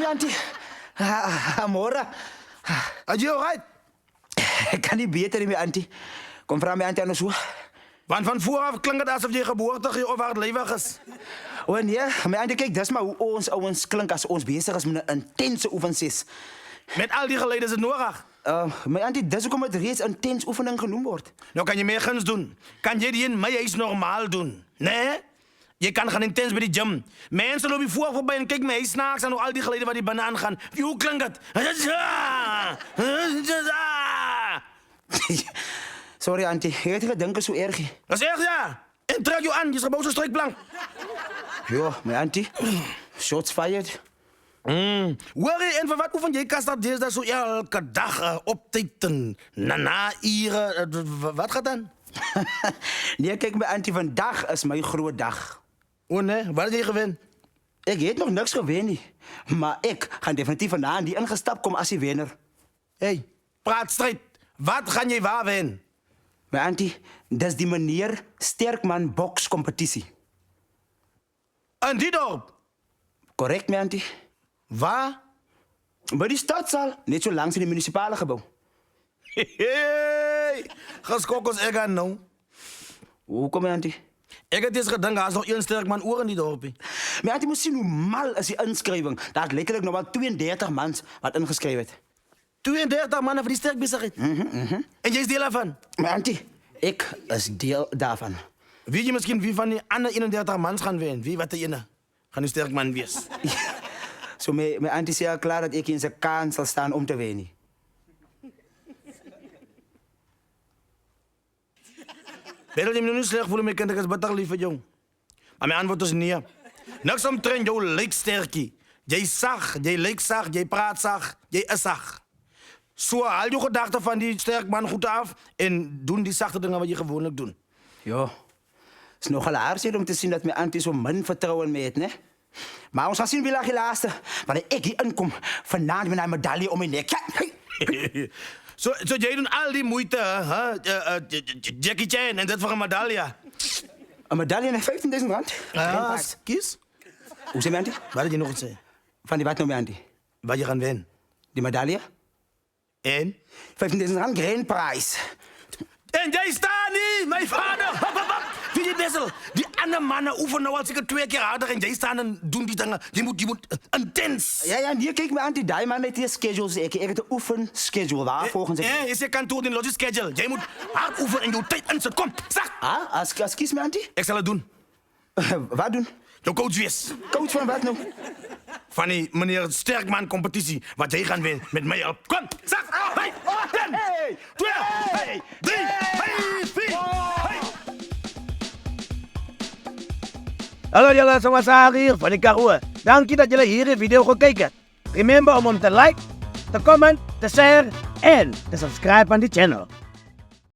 auntie. Amora. Are you alright? Ik kan niet beter meer, auntie. Kom, vraag mij auntie aan de zoek. Want van vooraf klinkt het alsof je geboortig of hardlevig is. Oh nee, maar auntie, kijk, dat is maar hoe ons ouwens klinkt als ons bezig is met een intense oefening. Met al die geleden is het nodig. Maar auntie, dat is ook omdat het reeds intens oefening genoemd wordt. Nou kan je meer guns doen. Kan je die in mij eens normaal doen? Nee? Je kan gaan intens bij die gym. Mensen lopen voorbij en kijk mij snaaks aan hoe al die geleden waar die banaan gaan. Hoe klinkt het? Sorry auntie, je hebt gedacht zo erg. Dat is echt ja. En trek je aan, je is gebouwd zo'n strikplank. Ja, maar auntie, shots fired. Worry, en van wat oefen jij kast dat deze zo elke dag opteten? Na uren, wat gaat dan? Nee, kijk mijn auntie, vandaag is mijn grote dag. Oh nee, wat heb je gewend? Ik heb nog niks gewend, maar ik ga definitief vandaan die ingestapt komen als die winnaar. Hey, praat strijd. Wat ga je waar winnen? Mijn auntie, dat is die meneer Sterkman bokscompetitie. En die dorp? Correct, mijn auntie. Waar? Bij die stadzaal, net zo langs in het municipale gebouw. Hey, geskokkels ik aan nou. Hoe kom je, auntie? Ik heb eens gedacht, als nog één Sterkman oor in die dorpie. Maar auntie, moet zien hoe mal is die inschrijving. Daar is letterlijk nog wel 32 man wat ingeschreven. 32 mannen voor die sterkbezigheid. En jij is deel daarvan? Maar auntie, ik is deel daarvan. Weet je misschien wie van die andere 31 man gaan winnen? Wie wat de ene? Gaan die Sterkman wees? Zo, mijn auntie zei al klaar dat ik in zijn kans zal staan om te winnen. Weet je me nu slecht voelen, mijn kind, ik is beter lief voor jong. Maar mijn antwoord is nee. Niks omtrent jou lijkt sterkie. Jij zag, jij lijkt zag, jij praat zag, jij is zag. Zo haal je gedachten van die Sterkman goed af en doen die zachte dingen wat je gewoonlijk doet. Ja, het is nogal aardig om te zien dat mijn auntie zo min vertrouwen mee heeft, hè? Maar ons gaan zien wie lag je laatste. Wanneer ik hier inkom, vanavond met een medaille om mijn nek. Ja, hey. Zo jij doet al die moeite, hè? Jackie Chan en dat voor een medaille. Een medaille naar 15.000 rand? Ja, kies. Hoe zei mijn auntie? Wat had je nog eens zeggen? Van die wat nou, mijn auntie? Wat je gaan winnen. Die medaille? En? 15.000 rand, grand prijs. En jij staat niet, mijn vader. Hop. Wie die Bessel? Die andere mannen oefenen nou al zeker 2 keer harder en jij staat en doen die dingen. Je moet intens. Ja, hier kijk me aan die man met die schedule. Ik heb de oefen schedule waar volgens Ja, is je kantoor in logisch schedule. Jij moet hard oefenen en je tijd inzetten. Kom, zeg. Ah, als kies me auntie? Ik zal het doen. Wat doen? De coach wees. Coach van wat nou? Van die meneer Sterkman competitie. Wat jij gaan winnen met mij op. Kom, zeg. Hey, 10, 2, 3, 4. Hallo jullie, zoals hier van de Karoo. Dank je dat jullie hier de video gekeken. Remember om te like, te comment, te share en te subscribe aan die channel.